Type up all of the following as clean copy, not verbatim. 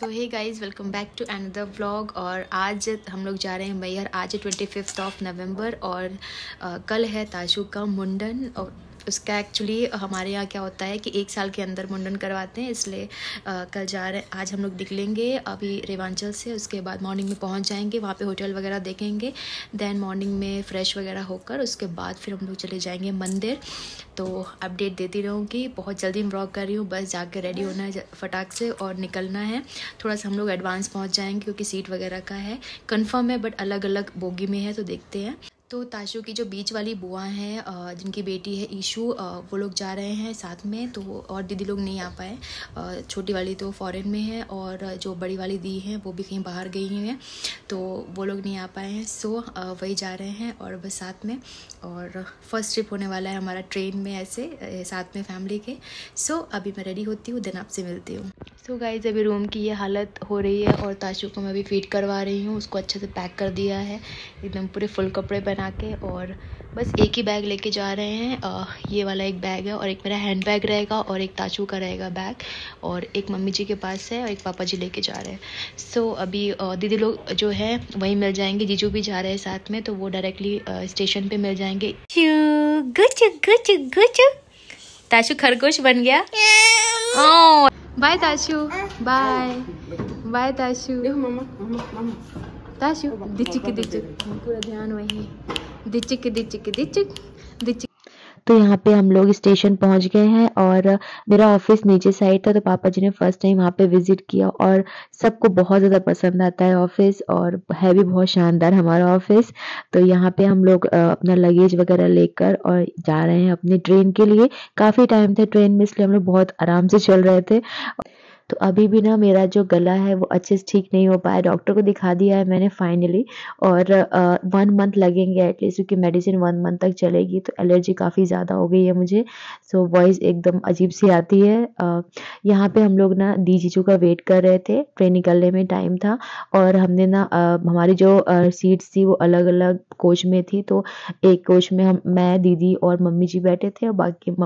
तो hey guys, welcome back to another vlog. और आज हम लोग जा रहे हैं मैहर। आज है 25 नवंबर और कल है ताशु का मुंडन। और उसका एक्चुअली हमारे यहाँ क्या होता है कि 1 साल के अंदर मुंडन करवाते हैं, इसलिए कल जा रहे हैं। आज हम लोग निकलेंगे अभी रेवांचल से, उसके बाद मॉर्निंग में पहुँच जाएंगे, वहाँ पे होटल वगैरह देखेंगे। देन मॉर्निंग में फ़्रेश वगैरह होकर उसके बाद फिर हम लोग चले जाएंगे मंदिर। तो अपडेट देती रहूँगी। बहुत जल्दी मैं व्लॉग कर रही हूँ, बस जाकर रेडी होना है फटाक से और निकलना है। थोड़ा सा हम लोग एडवांस पहुँच जाएंगे क्योंकि सीट वगैरह का है कंफर्म है, बट अलग अलग बोगी में है, तो देखते हैं। तो ताशु की जो बीच वाली बुआ हैं, जिनकी बेटी है ईशू, वो लोग जा रहे हैं साथ में। तो और दीदी लोग नहीं आ पाए। छोटी वाली तो फॉरेन में है और जो बड़ी वाली दी हैं वो भी कहीं बाहर गई हुई हैं, तो वो लोग नहीं आ पाए हैं। सो वही जा रहे हैं और बस साथ में। और फर्स्ट ट्रिप होने वाला है हमारा ट्रेन में, ऐसे साथ में फैमिली के। सो अभी मैं रेडी होती हूँ, देन आपसे मिलती हूँ। सो गाइज, अभी रूम की ये हालत हो रही है और ताशु को मैं अभी फीड करवा रही हूँ। उसको अच्छे से पैक कर दिया है एकदम पूरे फुल कपड़े बना के। और बस एक ही बैग लेके जा रहे हैं। ये वाला एक बैग है और एक मेरा हैंड बैग रहेगा और एक ताशु का रहेगा बैग, और एक मम्मी जी के पास है और एक पापा जी लेके जा रहे हैं। सो अभी दीदी लोग जो है वहीं मिल जाएंगे, जीजू भी जा रहे हैं साथ में, तो वो डायरेक्टली स्टेशन पे मिल जाएंगे। ताशु खरगोश बन गया। Bye Tashu, bye bye Tashu. Tashu दिचिक दिचिक, पूरा ध्यान वही दिचिक दिचिक दिचिक दिचिक। तो यहाँ पे हम लोग स्टेशन पहुँच गए हैं और मेरा ऑफिस नीचे साइड था, तो पापा जी ने फर्स्ट टाइम वहाँ पे विजिट किया और सबको बहुत ज़्यादा पसंद आता है ऑफिस, और है भी बहुत शानदार हमारा ऑफिस। तो यहाँ पे हम लोग अपना लगेज वगैरह लेकर और जा रहे हैं अपनी ट्रेन के लिए। काफ़ी टाइम थे ट्रेन में, इसलिए हम लोग बहुत आराम से चल रहे थे। तो अभी भी ना मेरा जो गला है वो अच्छे से ठीक नहीं हो पाया। डॉक्टर को दिखा दिया है मैंने फाइनली, और 1 मंथ लगेंगे एटलीस्ट, क्योंकि मेडिसिन 1 मंथ तक चलेगी। तो एलर्जी काफ़ी ज़्यादा हो गई है मुझे, सो वॉइस एकदम अजीब सी आती है। यहाँ पे हम लोग ना दी जीजू का वेट कर रहे थे, ट्रेन निकलने में टाइम था। और हमने ना हमारी जो सीट्स थी वो अलग अलग कोच में थी। तो एक कोच में मैं, दीदी और मम्मी जी बैठे थे, और बाकी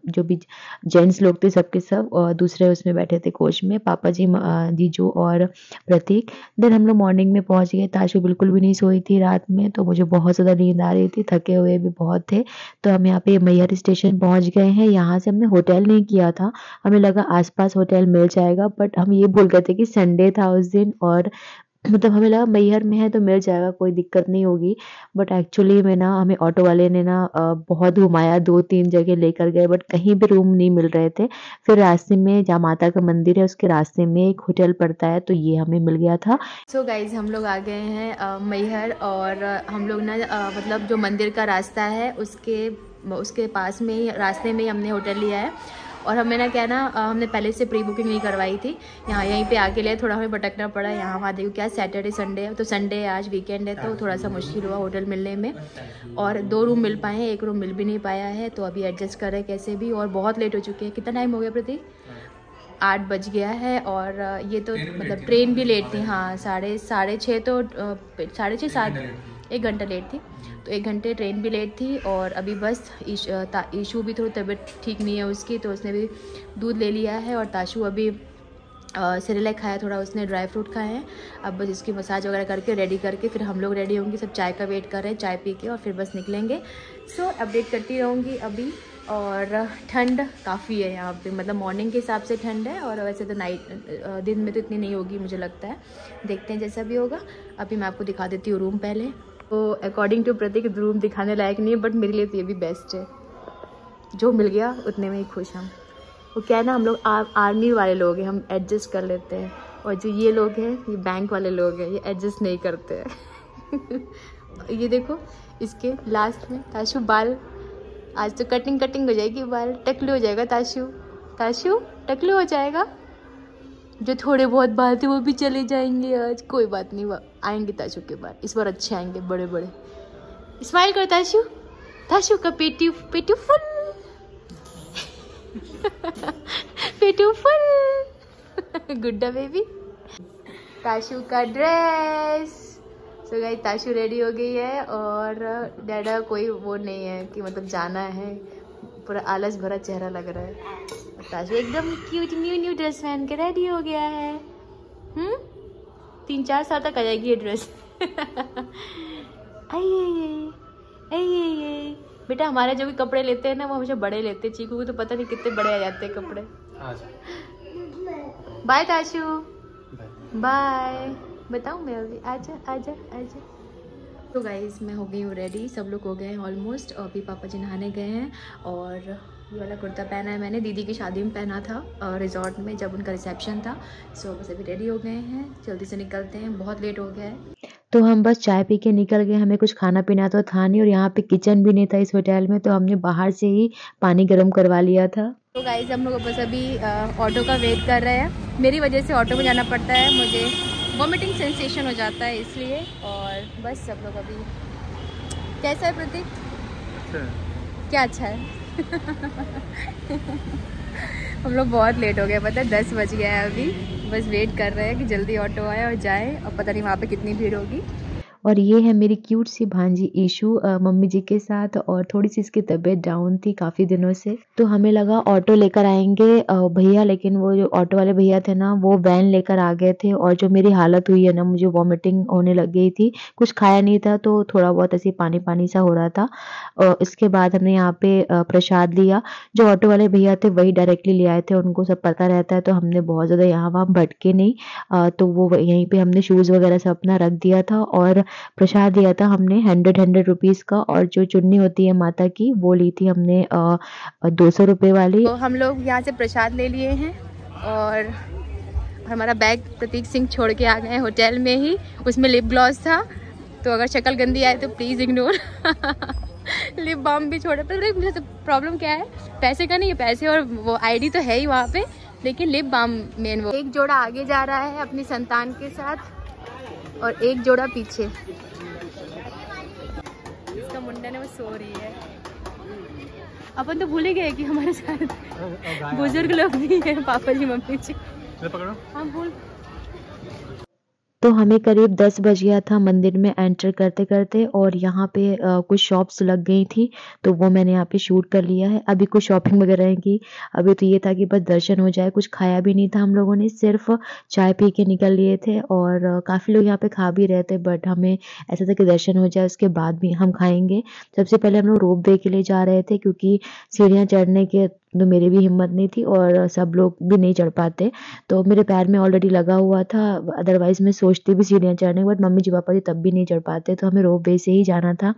जो भी जेंट्स लोग थे सबके सब दूसरे उसमें बैठे थे कोच में, पापा जी, जीजू और प्रतीक। देन हम लोग मॉर्निंग में पहुंच गए। ताशु बिल्कुल भी नहीं सोई थी रात में, तो मुझे बहुत ज़्यादा नींद आ रही थी, थके हुए भी बहुत थे। तो हम यहाँ पे मैहर स्टेशन पहुंच गए हैं। यहाँ से हमने होटल नहीं किया था, हमें लगा आसपास होटल मिल जाएगा, बट हम ये बोल रहे थे कि संडे था उस दिन, और मतलब हमें लगा मैहर में है तो मिल जाएगा, कोई दिक्कत नहीं होगी। बट एक्चुअली में ना हमें ऑटो वाले ने ना बहुत घुमाया, 2-3 जगह लेकर गए, बट कहीं भी रूम नहीं मिल रहे थे। फिर रास्ते में जहाँ माता का मंदिर है उसके रास्ते में एक होटल पड़ता है, तो ये हमें मिल गया था। सो गाइज, हम लोग आ गए हैं मैहर, और हम लोग ना मतलब जो मंदिर का रास्ता है उसके पास में ही, रास्ते में ही हमने होटल लिया है। और हमें ना क्या ना, हमने पहले से प्री बुकिंग नहीं करवाई थी। यहीं पे आके लिए थोड़ा हमें भटकना पड़ा। यहाँ वहाँ देखो क्या सैटरडे संडे है, तो संडे आज वीकेंड है, तो थोड़ा सा मुश्किल हुआ होटल मिलने में। और 2 रूम मिल पाए हैं, 1 रूम मिल भी नहीं पाया है, तो अभी एडजस्ट कर रहे हैं कैसे भी। और बहुत लेट हो चुके हैं। कितना टाइम हो गया प्रतीक? 8 बज गया है। और ये तो मतलब ट्रेन भी लेट थी। हाँ, साढ़े 6:30 तो 6:30 7, 1 घंटा लेट थी, तो 1 घंटे ट्रेन भी लेट थी। और अभी बस ईशू भी थोड़ी तबीयत ठीक नहीं है उसकी, तो उसने भी दूध ले लिया है। और ताशु अभी सेरेलैक खाया थोड़ा, उसने ड्राई फ्रूट खाए हैं। अब बस इसकी मसाज वगैरह करके रेडी करके फिर हम लोग रेडी होंगे। सब चाय का वेट कर रहे हैं, चाय पी के और फिर बस निकलेंगे। सो अपडेट करती रहूँगी अभी। और ठंड काफ़ी है यहाँ पे, मतलब मॉर्निंग के हिसाब से ठंड है, और वैसे तो दिन में तो इतनी नहीं होगी मुझे लगता है। देखते हैं जैसा भी होगा। अभी मैं आपको दिखा देती हूँ रूम पहले। तो अकॉर्डिंग टू प्रतीक रूम दिखाने लायक नहीं है, बट मेरे लिए तो ये भी बेस्ट है। जो मिल गया उतने में ही खुश हम। वो क्या है ना, हम लोग आर्मी वाले लोग हैं, हम एडजस्ट कर लेते हैं। और जो ये लोग हैं, ये बैंक वाले लोग हैं, ये एडजस्ट नहीं करते हैं। ये देखो, इसके लास्ट में ताशु बाल, आज तो कटिंग हो जाएगी, बाल टकलू हो जाएगा। ताशु टकलू हो जाएगा। जो थोड़े बहुत बाल थे वो भी चले जाएंगे आज, कोई बात नहीं, आएंगे ताशु के बाल इस बार अच्छे आएंगे, बड़े बड़े। स्माइल कर ताशु का पेटू फुल पेटू फुल गुड्डा बेबी। ताशु का dress. So guys, Tashu ready हो गई है और डैडा कोई वो नहीं है कि मतलब जाना है, पूरा आलस भरा चेहरा लग रहा है। ताशु एकदम क्यूट न्यू ड्रेस पहन के रेडी हो गया है। 3-4 साल तक आ जाएगी ये ड्रेस। आइए बेटा, हमारे जो भी कपड़े लेते हैं ना वो हमेशा बड़े लेते हैं। चीकू को तो पता नहीं कितने बड़े आ जाते हैं कपड़े। Bye Tashu, bye. बताऊँ मैं अभी? आजा आजा आजा। तो गाइज मैं हो गई हूँ रेडी, सब लोग हो गए हैं ऑलमोस्ट। अभी पापा जी नहाने गए हैं और ये वाला कुर्ता पहना है मैंने, दीदी की शादी में पहना था रिजॉर्ट में जब उनका रिसेप्शन था। सो बस अभी रेडी हो गए हैं, जल्दी से निकलते हैं, बहुत लेट हो गया है। तो हम बस चाय पी के निकल गए, हमें कुछ खाना पीना तो था नहीं और यहाँ पे किचन भी नहीं था इस होटल में, तो हमने बाहर से ही पानी गर्म करवा लिया था। तो गाइज हम लोग बस अभी ऑटो का वेट कर रहे हैं। मेरी वजह से ऑटो में जाना पड़ता है, मुझे वॉमिटिंग सेंसेशन हो जाता है इसलिए। और बस सब लोग अभी, कैसा है प्रतीक? क्या अच्छा है? हम लोग बहुत लेट हो गए, पता है 10 बज गया है अभी। बस वेट कर रहे हैं कि जल्दी ऑटो आए और जाए, और पता नहीं वहाँ पे कितनी भीड़ होगी। और ये है मेरी क्यूट सी भांजी ईशू मम्मी जी के साथ, और थोड़ी सी इसकी तबीयत डाउन थी काफ़ी दिनों से, तो हमें लगा ऑटो लेकर आएंगे भैया, लेकिन वो जो ऑटो वाले भैया थे ना वो वैन लेकर आ गए थे। और जो मेरी हालत हुई है ना, मुझे वॉमिटिंग होने लग गई थी, कुछ खाया नहीं था तो थोड़ा बहुत ऐसे पानी पानी सा हो रहा था। इसके बाद हमने यहाँ पे प्रसाद लिया। जो ऑटो वाले भैया थे वही डायरेक्टली ले आए थे, उनको सब पता रहता है, तो हमने बहुत ज़्यादा यहाँ वहाँ भटके नहीं। तो वो यहीं पे हमने शूज़ वगैरह सब अपना रख दिया था, और प्रसाद दिया था हमने 100 रुपीज़ का। और जो चुन्नी होती है माता की वो ली थी हमने 200 रुपये वाली। तो हम लोग यहाँ से प्रसाद ले लिए हैं और हमारा बैग प्रतीक सिंह छोड़ के आ गए होटल में ही, उसमें लिप ग्लॉस था, तो अगर शक्ल गंदी आए तो प्लीज़ इग्नोर। लिप बाम भी छोड़ा, पर मुझे तो प्रॉब्लम क्या है, पैसे का नहीं है, पैसे और वो आईडी तो है ही वहाँ पे, लेकिन लिप बाम मेन। वो एक जोड़ा आगे जा रहा है अपनी संतान के साथ और एक जोड़ा पीछे। इसका मुंडन है, वो सो रही है। अपन तो भूल ही गए कि हमारे साथ बुजुर्ग लोग भी हैं, पापा जी मम्मी जी। हम भूल। तो हमें करीब 10 बज गया था मंदिर में एंटर करते करते, और यहाँ पे कुछ शॉप्स लग गई थी, तो वो मैंने यहाँ पे शूट कर लिया है। अभी कुछ शॉपिंग वगैरह की, अभी तो ये था कि बस दर्शन हो जाए। कुछ खाया भी नहीं था हम लोगों ने, सिर्फ चाय पी के निकल लिए थे, और काफ़ी लोग यहाँ पे खा भी रहे थे, बट हमें ऐसा था कि दर्शन हो जाए उसके बाद भी हम खाएंगे। सबसे पहले हम लोग रोप वे के लिए जा रहे थे, क्योंकि सीढ़ियाँ चढ़ने के तो मेरी भी हिम्मत नहीं थी और सब लोग भी नहीं चढ़ पाते, तो मेरे पैर में ऑलरेडी लगा हुआ था। अदरवाइज़ मैं सोचती भी सीढ़ियाँ चढ़ने, बट मम्मी जी पापा जी तब भी नहीं चढ़ पाते, तो हमें रोप वे से ही जाना था,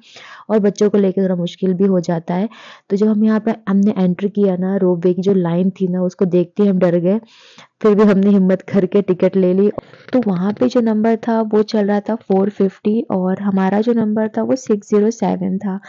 और बच्चों को लेके थोड़ा मुश्किल भी हो जाता है। तो जब हम यहाँ पे हमने एंटर किया ना, रोप वे की जो लाइन थी ना उसको देख के हम डर गए, फिर भी हमने हिम्मत करके टिकट ले ली। तो वहाँ पे जो नंबर था वो चल रहा था 450, और हमारा जो नंबर था वो 607 था,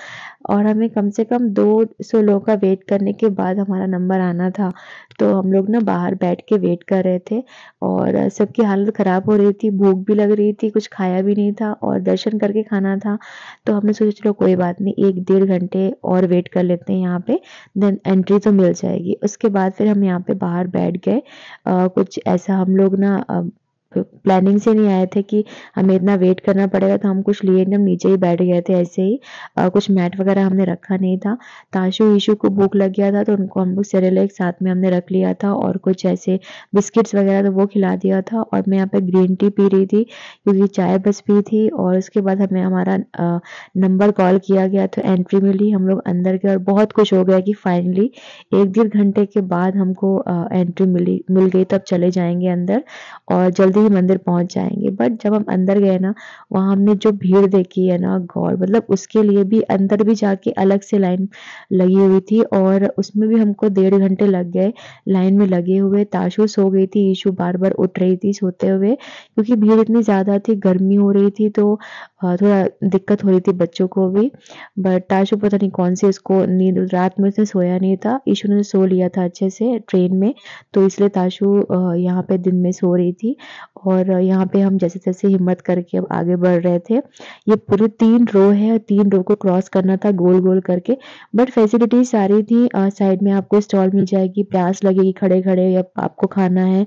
और हमें कम से कम 200 लोगों का वेट करने के बाद हमारा नंबर आना था। तो हम लोग ना बाहर बैठ के वेट कर रहे थे, और सबकी हालत ख़राब हो रही थी, भूख भी लग रही थी, कुछ खाया भी नहीं था और दर्शन करके खाना था। तो हमने सोचा चलो कोई बात नहीं, 1-1.5 घंटे और वेट कर लेते हैं यहाँ पे, देन एंट्री तो मिल जाएगी। उसके बाद फिर हम यहाँ पे बाहर बैठ गए। कुछ ऐसा हम लोग ना प्लानिंग से नहीं आए थे कि हमें इतना वेट करना पड़ेगा, तो हम कुछ लिए एकदम नीचे ही बैठ गए थे ऐसे ही। कुछ मैट वगैरह हमने रखा नहीं था। ताशु ईशु को भूख लग गया था, तो उनको हम लोग सेरेलैक साथ में हमने रख लिया था, और कुछ ऐसे बिस्किट्स वगैरह तो वो खिला दिया था। और मैं यहाँ पे ग्रीन टी पी रही थी क्योंकि चाय बस पी थी। और उसके बाद हमें हमारा नंबर कॉल किया गया, तो एंट्री मिली, हम लोग अंदर गए, और बहुत खुश हो गया कि फाइनली 1-1.5 घंटे के बाद हमको एंट्री मिल गई, तब चले जाएंगे अंदर और जल्दी ही मंदिर पहुंच जाएंगे। बट जब हम अंदर गए ना, वहाँ हमने जो भीड़ देखी है ना गॉड, मतलब उसके लिए भी अंदर भी जाके अलग से लाइन लगी हुई थी, और उसमें भी हमको 1.5 घंटे लग गए लाइन में लगे हुए। ताशु सो गई थी, ईशु बार बार उठ रही थी सोते हुए, क्योंकि भीड़ इतनी ज़्यादा थी, गर्मी हो रही थी, तो थोड़ा दिक्कत हो रही थी बच्चों को भी। बट ताशु पता नहीं कौन सी उसको नींद, रात में उसने सोया नहीं था, ईशु ने सो लिया था अच्छे से ट्रेन में, तो इसलिए ताशु यहाँ पे दिन में सो रही थी। और यहाँ पे हम जैसे तैसे हिम्मत करके अब आगे बढ़ रहे थे। ये पूरी 3 रो है, 3 रो को क्रॉस करना था गोल गोल करके, बट फैसिलिटीज सारी थी। साइड में आपको स्टॉल मिल जाएगी, प्यास लगेगी खड़े खड़े या आपको खाना है,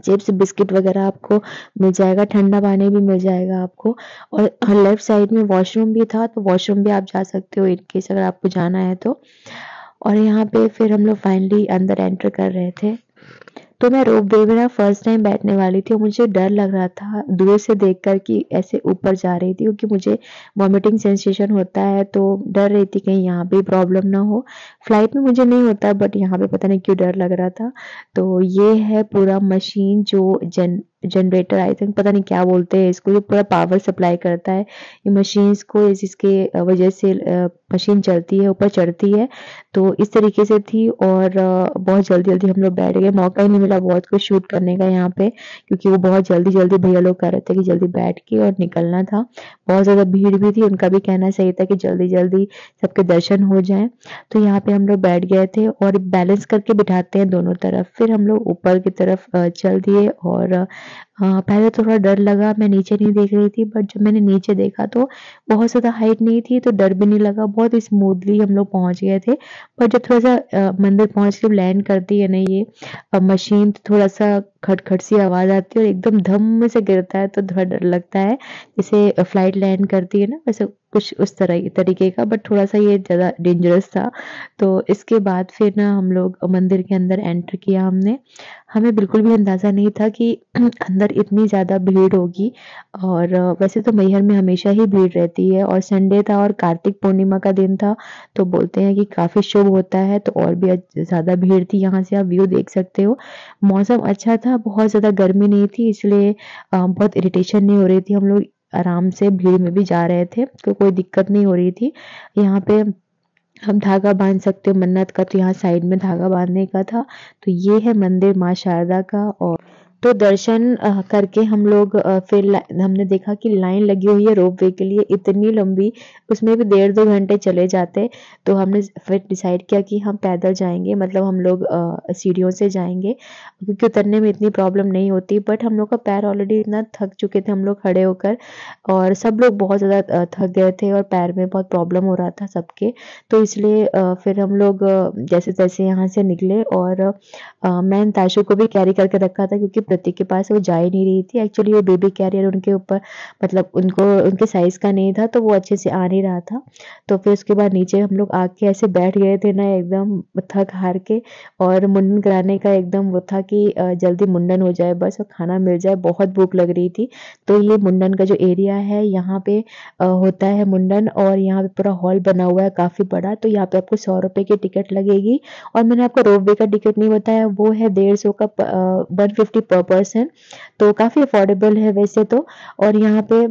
चिप्स बिस्किट वगैरह आपको मिल जाएगा, ठंडा पानी भी मिल जाएगा आपको। और लेफ्ट साइड में वॉशरूम भी था, तो वॉशरूम भी आप जा सकते हो इनकेस अगर आपको जाना है तो। और यहाँ पे फिर हम लोग फाइनली अंदर एंटर कर रहे थे। तो मैं रोपवे में ना फर्स्ट टाइम बैठने वाली थी और मुझे डर लग रहा था दूर से देखकर कि ऐसे ऊपर जा रही थी, क्योंकि मुझे वॉमिटिंग सेंसेशन होता है, तो डर रही थी कहीं यहाँ पे प्रॉब्लम ना हो। फ्लाइट में मुझे नहीं होता, बट यहाँ पे पता नहीं क्यों डर लग रहा था। तो ये है पूरा मशीन जो जनरेटर, आई थिंक पता नहीं क्या बोलते हैं इसको, ये पूरा पावर सप्लाई करता है ये मशीन्स को, जिसके वजह से मशीन चलती है, ऊपर चढ़ती है। तो इस तरीके से थी और बहुत जल्दी-जल्दी हम लोग बैठ गए। मौका ही नहीं मिला बहुत कुछ शूट करने का यहाँ पे, क्योंकि वो बहुत जल्दी-जल्दी भैया लोग कह रहे थे कि जल्दी बैठ के और निकलना था। बहुत ज़्यादा भीड़ भी थी, उनका भी कहना सही था कि जल्दी-जल्दी सबके दर्शन हो जाएँ। तो यहाँ पे हम लोग बैठ गए थे और बैलेंस करके बिठाते हैं दोनों तरफ। फिर हम लोग ऊपर की तरफ चल दिए और पहले तो थोड़ा डर लगा, मैं नीचे नहीं देख रही थी, बट जब मैंने नीचे देखा तो बहुत ज़्यादा हाइट नहीं थी, तो डर भी नहीं लगा, बहुत स्मूथली हम लोग पहुँच गए थे। पर जब थोड़ा-सा मंदिर पहुँच के लैंड करती है ना ये मशीन, तो थोड़ा-सा खट-खट सी आवाज़ आती है और एकदम धम से गिरता है, तो थोड़ा डर लगता है। जैसे फ्लाइट लैंड करती है ना, वैसे कुछ उस तरह तरीके का, बट थोड़ा-सा ये ज़्यादा डेंजरस था। तो इसके बाद फिर ना हम लोग मंदिर के अंदर एंटर किया हमने। हमें बिल्कुल भी अंदाज़ा नहीं था कि अंदर इतनी ज़्यादा भीड़ होगी, और वैसे तो मैहर में हमेशा ही भीड़ रहती है, और संडे था और कार्तिक पूर्णिमा का दिन था, तो बोलते हैं कि काफ़ी शुभ होता है, तो और भी ज़्यादा भीड़ थी। यहाँ से आप व्यू देख सकते हो। मौसम अच्छा था, बहुत ज़्यादा गर्मी नहीं थी, इसलिए बहुत इरिटेशन नहीं हो रही थी। हम लोग आराम से भीड़ में भी जा रहे थे, तो कोई दिक्कत नहीं हो रही थी। यहाँ पे हम धागा बाँध सकते हो मन्नत का, तो यहाँ साइड में धागा बाँधने का था। तो ये है मंदिर माँ शारदा का। और तो दर्शन करके हम लोग फिर हमने देखा कि लाइन लगी हुई है रोपवे के लिए इतनी लंबी, उसमें भी 1.5-2 घंटे चले जाते। तो हमने फिर डिसाइड किया कि हम पैदल जाएँगे, मतलब हम लोग सीढ़ियों से जाएँगे, क्योंकि उतरने में इतनी प्रॉब्लम नहीं होती। बट हम लोग का पैर ऑलरेडी इतना थक चुके थे हम लोग खड़े होकर, और सब लोग बहुत ज़्यादा थक गए थे और पैर में बहुत प्रॉब्लम हो रहा था सबके। तो इसलिए फिर हम लोग जैसे-तैसे यहाँ से निकले, और मैंने ताशु को भी कैरी करके रखा था, क्योंकि प्रतीक के पास वो जा ही नहीं रही थी। एक्चुअली वो बेबी कैरियर उनके ऊपर, मतलब उनको उनके साइज़ का नहीं था, तो वो अच्छे से आ नहीं रहा था। तो फिर उसके बाद नीचे हम लोग आके ऐसे बैठ गए थे ना एकदम थक-हार के, और मुंडन कराने का एकदम वो था कि जल्दी मुंडन हो जाए बस और खाना मिल जाए, बहुत भूख लग रही थी। तो ये मुंडन का जो एरिया है यहाँ पे होता है मुंडन, और यहाँ पे पूरा हॉल बना हुआ है काफ़ी बड़ा। तो यहाँ पे आपको ₹100 की टिकट लगेगी, और मैंने आपको रोपवे का टिकट नहीं बताया, वो है 150 का 150 पर पर्सन, तो काफ़ी अफोर्डेबल है वैसे तो। और यहाँ पे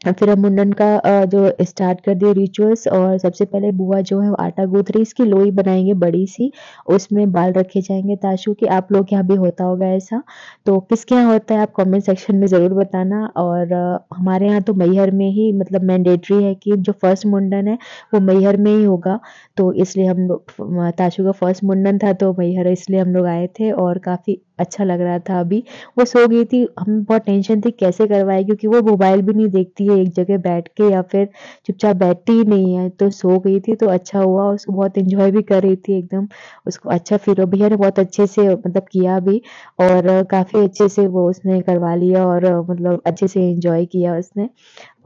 फिर हम मुंडन का जो स्टार्ट कर दिए रिचुअल्स, और सबसे पहले बुआ जो है वो आटा गूँथ रही, इसकी लोई बनाएँगे बड़ी-सी, उसमें बाल रखे जाएँगे ताशु के। आप लोग के यहाँ भी होता होगा ऐसा, तो किसके यहाँ होता है आप कमेंट सेक्शन में ज़रूर बताना। और हमारे यहाँ तो मैहर में ही, मतलब मैंडेटरी है कि जो फर्स्ट मुंडन है वो मैहर में ही होगा, तो इसलिए हम लोग ताशु का फर्स्ट मुंडन था तो मैहर इसलिए हम लोग आए थे, और काफ़ी अच्छा लग रहा था अभी। वो सो गई थी, हमें बहुत टेंशन थी कैसे करवाएँ, क्योंकि वो मोबाइल भी नहीं देखती है एक जगह बैठ के, या फिर चुपचाप बैठती ही नहीं है, तो सो गई थी। तो अच्छा हुआ, उसको बहुत एन्जॉय भी कर रही थी एकदम, उसको अच्छा फ़ील हो, भैया ने बहुत अच्छे से मतलब किया भी, और काफ़ी अच्छे से वो उसने करवा लिया, और मतलब अच्छे से एन्जॉय किया उसने।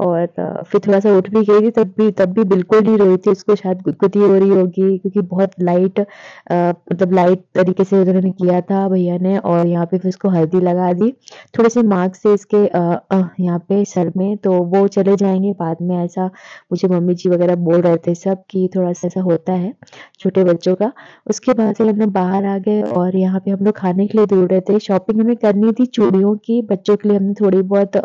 और फिर थोड़ा-सा उठ भी गई थी, तब भी बिल्कुल नहीं रोई थी, उसको शायद गुदगुदी हो रही होगी, क्योंकि बहुत लाइट मतलब लाइट तरीके से उन्होंने किया था भैया ने, और यहाँ पे फिर उसको हल्दी लगा दी, थोड़े-से मार्क्स से इसके यहाँ पे सर में, तो वो चले जाएँगे बाद में, ऐसा मुझे मम्मी जी वगैरह बोल रहे थे सब कि थोड़ा-सा ऐसा होता है छोटे बच्चों का। उसके बाद फिर हम लोग बाहर आ गए, और यहाँ पे हम लोग खाने के लिए ढूँढ रहे थे, शॉपिंग हमें करनी थी चूड़ियों की, बच्चों के लिए हमने थोड़ी बहुत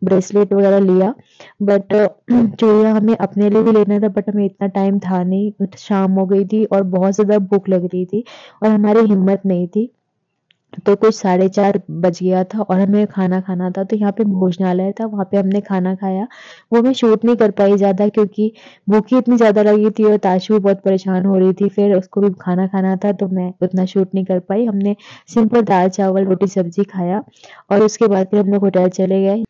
ब्रेसलेट वगैरह लिया, बट चूड़ियाँ हमें अपने लिए भी लेना था, बट हमें इतना टाइम था नहीं, शाम हो गई थी और बहुत ज़्यादा भूख लग रही थी, और हमारी हिम्मत नहीं थी। तो कुछ 4:30 बज गया था और हमें खाना खाना था, तो यहाँ पे भोजनालय था, वहाँ पे हमने खाना खाया। वो मैं शूट नहीं कर पाई ज़्यादा, क्योंकि भूख ही इतनी ज़्यादा लगी थी और ताशू भी बहुत परेशान हो रही थी, फिर उसको भी खाना खाना था, तो मैं उतना शूट नहीं कर पाई। हमने सिंपल दाल-चावल, रोटी-सब्ज़ी खाया, और उसके बाद फिर हम लोग होटल चले गए।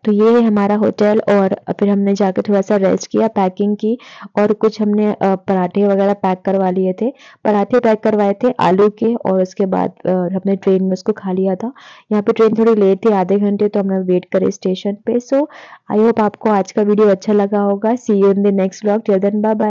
तो ये है हमारा होटल, और फिर हमने जाके थोड़ा-सा रेस्ट किया, पैकिंग की, और कुछ हमने पराठे वगैरह पैक करवा लिए थे। पराठे पैक करवाए थे आलू के, और उसके बाद हमने ट्रेन में उसको खा लिया था। यहाँ पे ट्रेन थोड़ी लेट थी, आधे घंटे, तो हमने वेट करे स्टेशन पे। सो आई होप आपको आज का वीडियो अच्छा लगा होगा। See you in the next vlog. Till then bye bye.